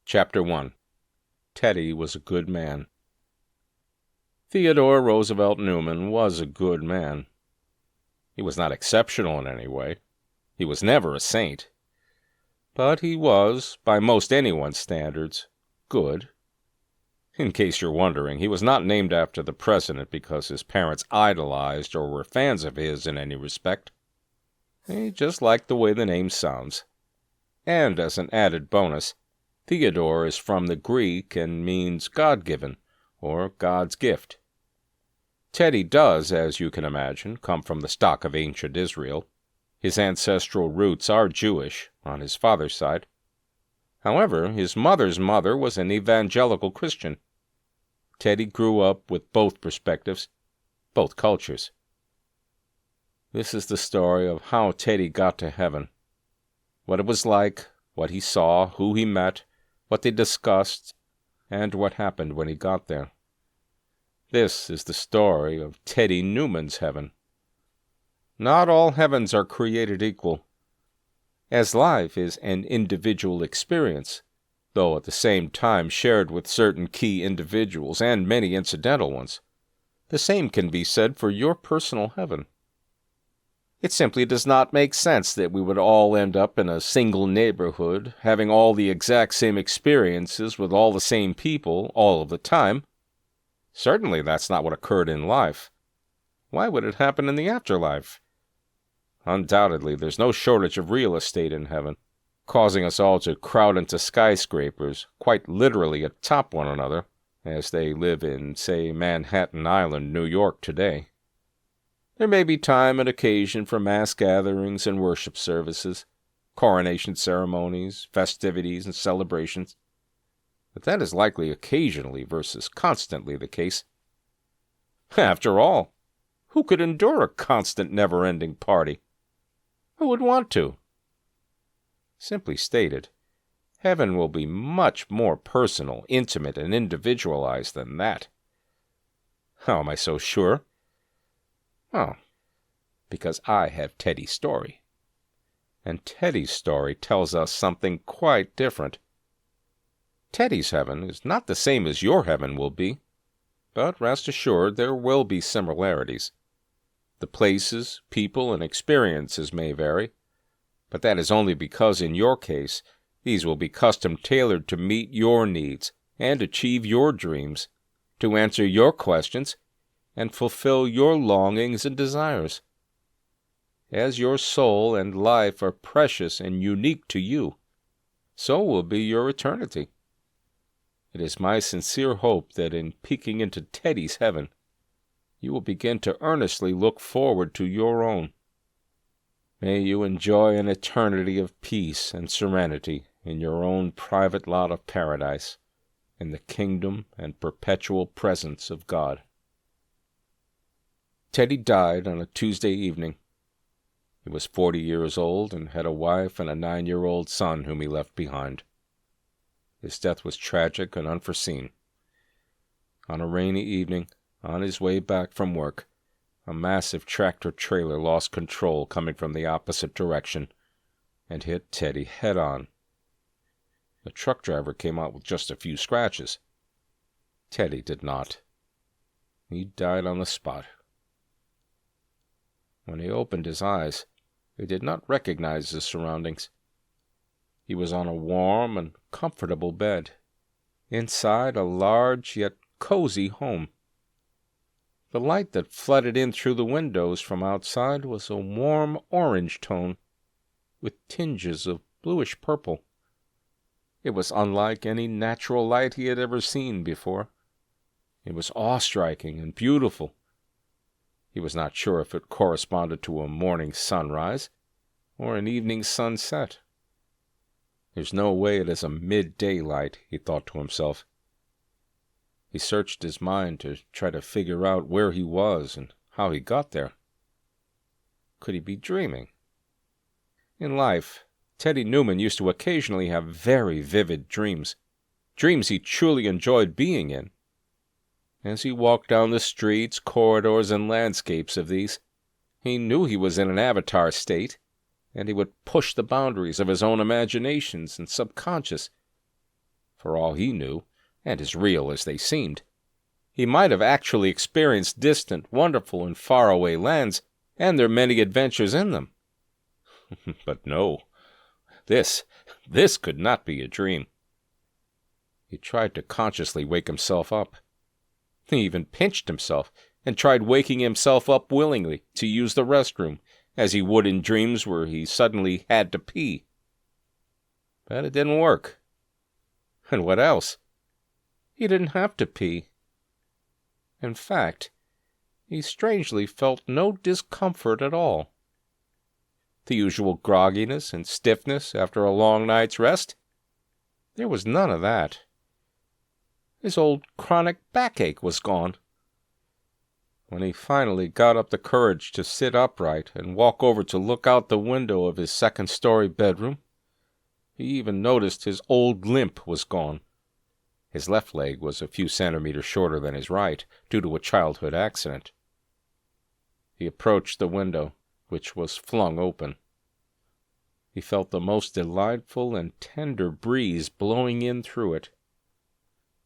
Chapter 1. Teddy was a good man. Theodore Roosevelt Newman was a good man. He was not exceptional in any way. He was never a saint. But he was, by most anyone's standards, good. In case you're wondering, he was not named after the president because his parents idolized or were fans of his in any respect. He just liked the way the name sounds. And as an added bonus, Theodore is from the Greek and means God-given, or God's gift. Teddy does, as you can imagine, come from the stock of ancient Israel. His ancestral roots are Jewish, on his father's side. However, his mother's mother was an evangelical Christian. Teddy grew up with both perspectives, both cultures. This is the story of how Teddy got to heaven, what it was like, what he saw, who he met, what they discussed, and what happened when he got there. This is the story of Teddy Newman's heaven. Not all heavens are created equal. As life is an individual experience, though at the same time shared with certain key individuals and many incidental ones, the same can be said for your personal heaven. It simply does not make sense that we would all end up in a single neighborhood, having all the exact same experiences with all the same people all of the time. Certainly that's not what occurred in life. Why would it happen in the afterlife? Undoubtedly, there's no shortage of real estate in heaven, causing us all to crowd into skyscrapers, quite literally atop one another, as they live in, say, Manhattan Island, New York today. There may be time and occasion for mass gatherings and worship services, coronation ceremonies, festivities, and celebrations, but that is likely occasionally versus constantly the case. After all, who could endure a constant, never-ending party? Who would want to? Simply stated, heaven will be much more personal, intimate, and individualized than that. How am I so sure? Oh, because I have Teddy's story. And Teddy's story tells us something quite different. Teddy's heaven is not the same as your heaven will be, but rest assured there will be similarities. The places, people, and experiences may vary, but that is only because in your case these will be custom-tailored to meet your needs and achieve your dreams, to answer your questions, and fulfill your longings and desires. As your soul and life are precious and unique to you, so will be your eternity. It is my sincere hope that in peeking into Teddy's heaven, you will begin to earnestly look forward to your own. May you enjoy an eternity of peace and serenity in your own private lot of paradise, in the kingdom and perpetual presence of God. Teddy died on a Tuesday evening. He was 40 years old and had a wife and a 9-year-old son whom he left behind. His death was tragic and unforeseen. On a rainy evening, on his way back from work, a massive tractor-trailer lost control coming from the opposite direction and hit Teddy head-on. The truck driver came out with just a few scratches. Teddy did not. He died on the spot. When he opened his eyes, he did not recognize his surroundings. He was on a warm and comfortable bed, inside a large yet cozy home. The light that flooded in through the windows from outside was a warm orange tone, with tinges of bluish purple. It was unlike any natural light he had ever seen before. It was awe-striking and beautiful. He was not sure if it corresponded to a morning sunrise or an evening sunset. There's no way it is a midday light, he thought to himself. He searched his mind to try to figure out where he was and how he got there. Could he be dreaming? In life, Teddy Newman used to occasionally have very vivid dreams he truly enjoyed being in. As he walked down the streets, corridors, and landscapes of these, he knew he was in an avatar state, and he would push the boundaries of his own imaginations and subconscious. for all he knew, and as real as they seemed. He might have actually experienced distant, wonderful, and faraway lands, and their many adventures in them. But no, this could not be a dream. He tried to consciously wake himself up. He even pinched himself and tried waking himself up willingly to use the restroom, as he would in dreams where he suddenly had to pee. But it didn't work. And what else? He didn't have to pee. In fact, he strangely felt no discomfort at all. The usual grogginess and stiffness after a long night's rest? There was none of that. His old chronic backache was gone. When he finally got up the courage to sit upright and walk over to look out the window of his second-story bedroom, he even noticed his old limp was gone. His left leg was a few centimeters shorter than his right, due to a childhood accident. He approached the window, which was flung open. He felt the most delightful and tender breeze blowing in through it.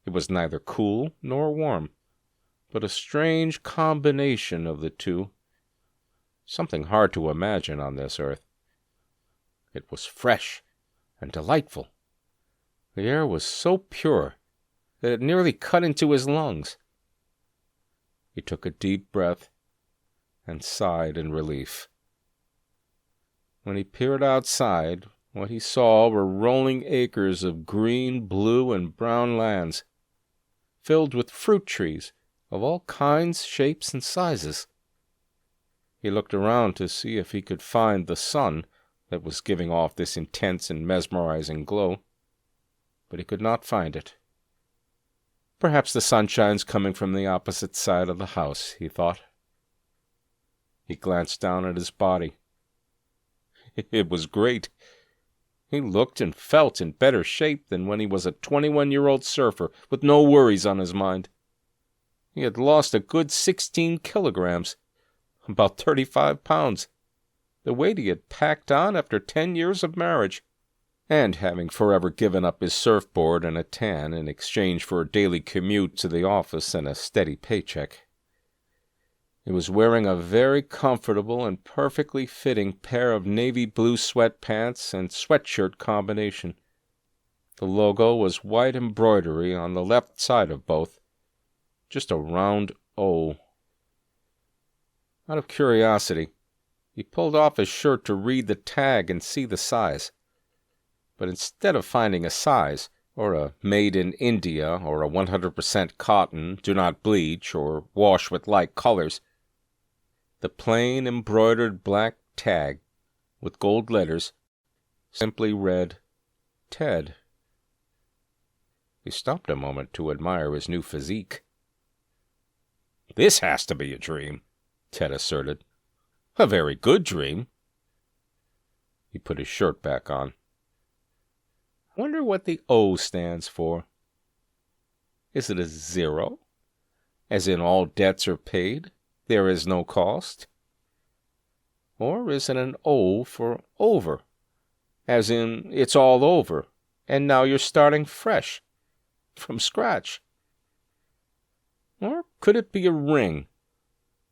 It was neither cool nor warm, but a strange combination of the two, something hard to imagine on this earth. It was fresh and delightful. The air was so pure that it nearly cut into his lungs. He took a deep breath and sighed in relief. When he peered outside, what he saw were rolling acres of green, blue, and brown lands, filled with fruit trees of all kinds, shapes, and sizes. He looked around to see if he could find the sun that was giving off this intense and mesmerizing glow, but he could not find it. Perhaps the sunshine's coming from the opposite side of the house, he thought. He glanced down at his body. It was great. He looked and felt in better shape than when he was a 21-year-old surfer with no worries on his mind. He had lost a good 16 kilograms, about 35 pounds, the weight he had packed on after 10 years of marriage, and having forever given up his surfboard and a tan in exchange for a daily commute to the office and a steady paycheck. He was wearing a very comfortable and perfectly fitting pair of navy blue sweatpants and sweatshirt combination. The logo was white embroidery on the left side of both, just a round O. Out of curiosity, he pulled off his shirt to read the tag and see the size. But instead of finding a size, or a made in India, or a 100% cotton, do not bleach, or wash with light colors, the plain embroidered black tag, with gold letters, simply read, Ted. He stopped a moment to admire his new physique. "This has to be a dream," Ted asserted. "A very good dream." He put his shirt back on. "I wonder what the O stands for. Is it a 0? As in all debts are paid, there is no cost? Or is it an O for over, as in it's all over, and now you're starting fresh, from scratch? Or could it be a ring,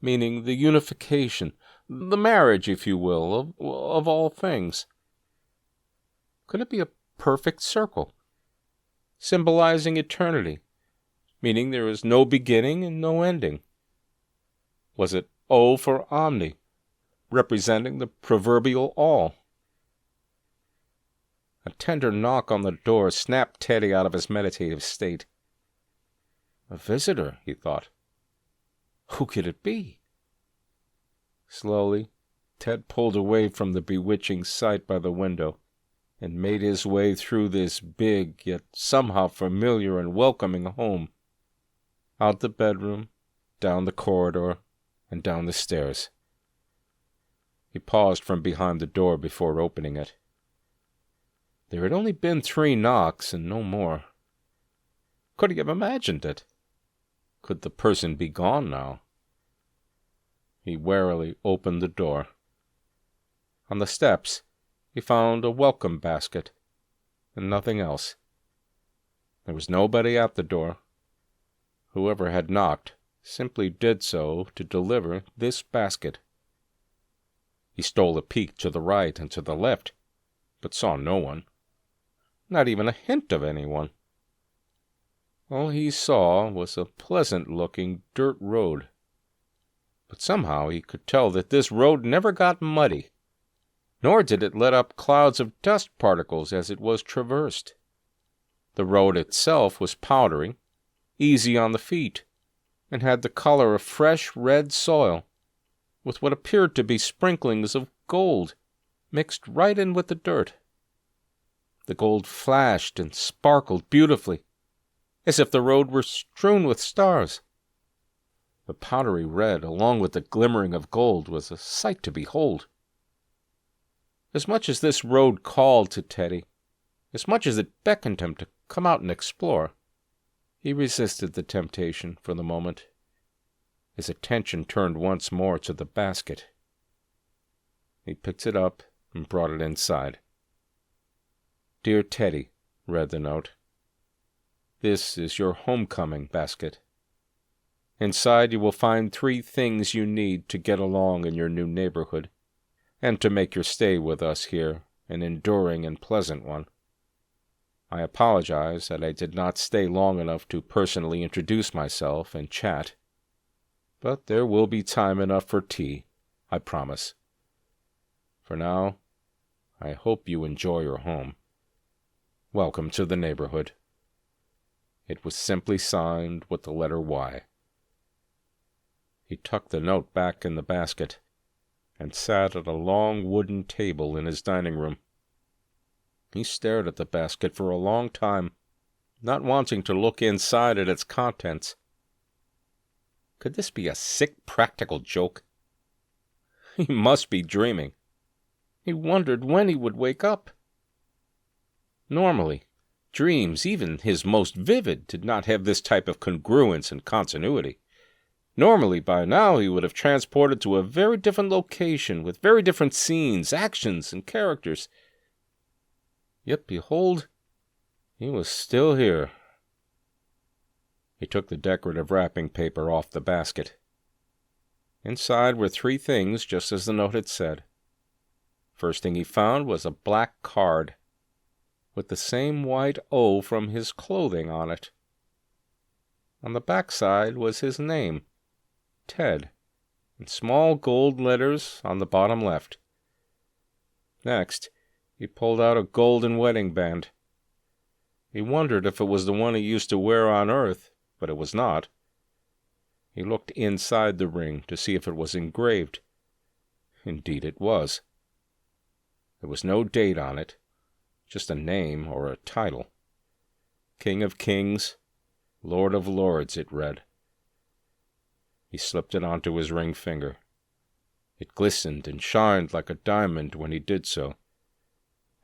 meaning the unification, the marriage, if you will, of all things? Could it be a perfect circle, symbolizing eternity, meaning there is no beginning and no ending? Was it O for omni, representing the proverbial all? A tender knock on the door snapped Teddy out of his meditative state. A visitor, he thought. Who could it be? Slowly, Ted pulled away from the bewitching sight by the window and made his way through this big, yet somehow familiar and welcoming home, out the bedroom, down the corridor, and down the stairs. He paused from behind the door before opening it. There had only been 3 knocks and no more. Could he have imagined it? Could the person be gone now? He warily opened the door. On the steps, he found a welcome basket, and nothing else. There was nobody at the door. Whoever had knocked simply did so to deliver this basket. He stole a peek to the right and to the left, but saw no one. Not even a hint of anyone. All he saw was a pleasant-looking dirt road. But somehow he could tell that this road never got muddy, nor did it let up clouds of dust particles as it was traversed. The road itself was powdery, easy on the feet, and had the color of fresh red soil, with what appeared to be sprinklings of gold mixed right in with the dirt. The gold flashed and sparkled beautifully, as if the road were strewn with stars. The powdery red, along with the glimmering of gold, was a sight to behold. As much as this road called to Teddy, as much as it beckoned him to come out and explore, he resisted the temptation for the moment. His attention turned once more to the basket. He picked it up and brought it inside. "Dear Teddy," read the note, "this is your homecoming basket. Inside you will find 3 things you need to get along in your new neighborhood, and to make your stay with us here an enduring and pleasant one. I apologize that I did not stay long enough to personally introduce myself and chat, but there will be time enough for tea, I promise. For now, I hope you enjoy your home. Welcome to the neighborhood." It was simply signed with the letter Y. He tucked the note back in the basket and sat at a long wooden table in his dining room. He stared at the basket for a long time, not wanting to look inside at its contents. Could this be a sick practical joke? He must be dreaming. He wondered when he would wake up. Normally, dreams, even his most vivid, did not have this type of congruence and continuity. Normally, by now, he would have transported to a very different location with very different scenes, actions, and characters. Yet, behold, he was still here. He took the decorative wrapping paper off the basket. Inside were 3 things, just as the note had said. First thing he found was a black card, with the same white O from his clothing on it. On the back side was his name, Ted, in small gold letters on the bottom left. Next, he pulled out a golden wedding band. He wondered if it was the one he used to wear on Earth, but it was not. He looked inside the ring to see if it was engraved. Indeed it was. There was no date on it, just a name or a title. King of Kings, Lord of Lords, it read. He slipped it onto his ring finger. It glistened and shined like a diamond when he did so,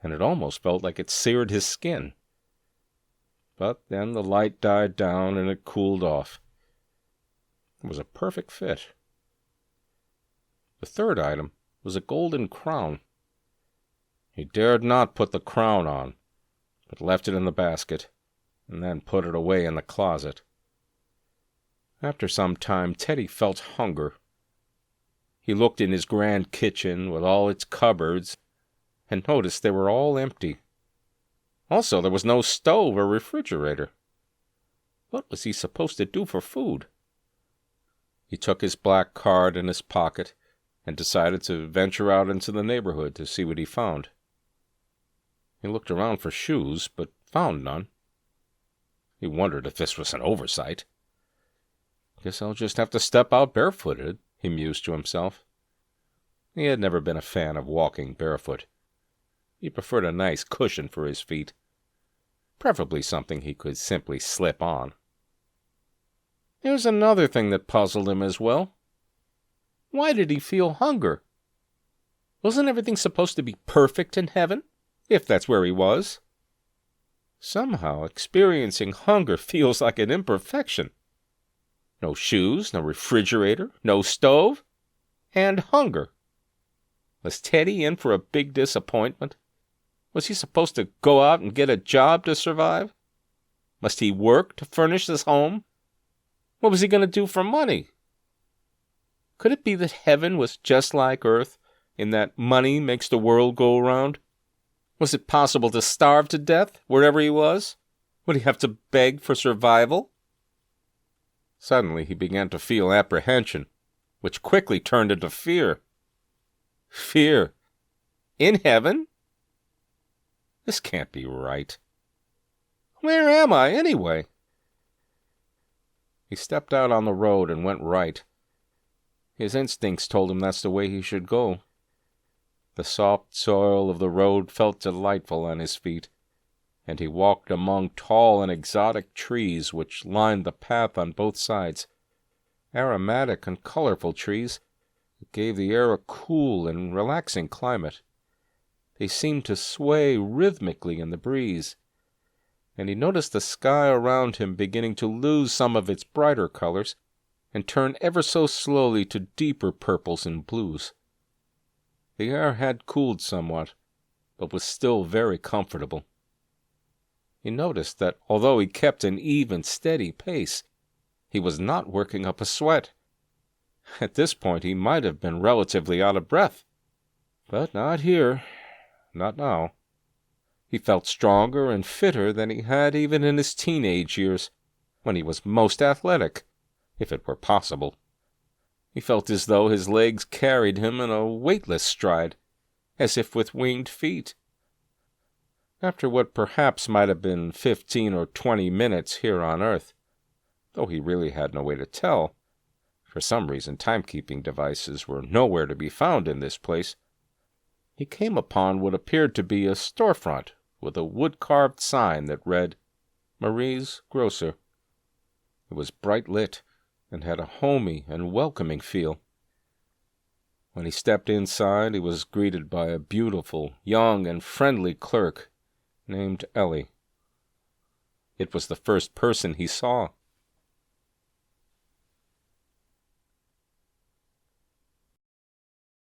and it almost felt like it seared his skin. But then the light died down and it cooled off. It was a perfect fit. The third item was a golden crown. He dared not put the crown on, but left it in the basket, and then put it away in the closet. After some time, Teddy felt hunger. He looked in his grand kitchen with all its cupboards and noticed they were all empty. Also, there was no stove or refrigerator. What was he supposed to do for food? He took his black card in his pocket and decided to venture out into the neighborhood to see what he found. He looked around for shoes, but found none. He wondered if this was an oversight. "Guess I'll just have to step out barefooted," he mused to himself. He had never been a fan of walking barefoot. He preferred a nice cushion for his feet, preferably something he could simply slip on. Here's another thing that puzzled him as well. Why did he feel hunger? Wasn't everything supposed to be perfect in heaven, if that's where he was? Somehow, experiencing hunger feels like an imperfection. No shoes, no refrigerator, no stove, and hunger. Was Teddy in for a big disappointment? Was he supposed to go out and get a job to survive? Must he work to furnish his home? What was he going to do for money? Could it be that heaven was just like earth, in that money makes the world go round? Was it possible to starve to death wherever he was? Would he have to beg for survival? Suddenly he began to feel apprehension, which quickly turned into fear. Fear? In heaven? This can't be right. Where am I, anyway? He stepped out on the road and went right. His instincts told him that's the way he should go. The soft soil of the road felt delightful on his feet, and he walked among tall and exotic trees which lined the path on both sides. Aromatic and colorful trees that gave the air a cool and relaxing climate. They seemed to sway rhythmically in the breeze, and he noticed the sky around him beginning to lose some of its brighter colors and turn ever so slowly to deeper purples and blues. The air had cooled somewhat, but was still very comfortable. He noticed that although he kept an even, steady pace, he was not working up a sweat. At this point he might have been relatively out of breath, but not here, not now. He felt stronger and fitter than he had even in his teenage years, when he was most athletic, if it were possible. He felt as though his legs carried him in a weightless stride, as if with winged feet. After what perhaps might have been 15 or 20 minutes here on earth, though he really had no way to tell, for some reason timekeeping devices were nowhere to be found in this place, he came upon what appeared to be a storefront with a wood-carved sign that read, Marie's Grocer. It was bright lit, and had a homey and welcoming feel. When he stepped inside, he was greeted by a beautiful, young, and friendly clerk named Ellie. It was the first person he saw.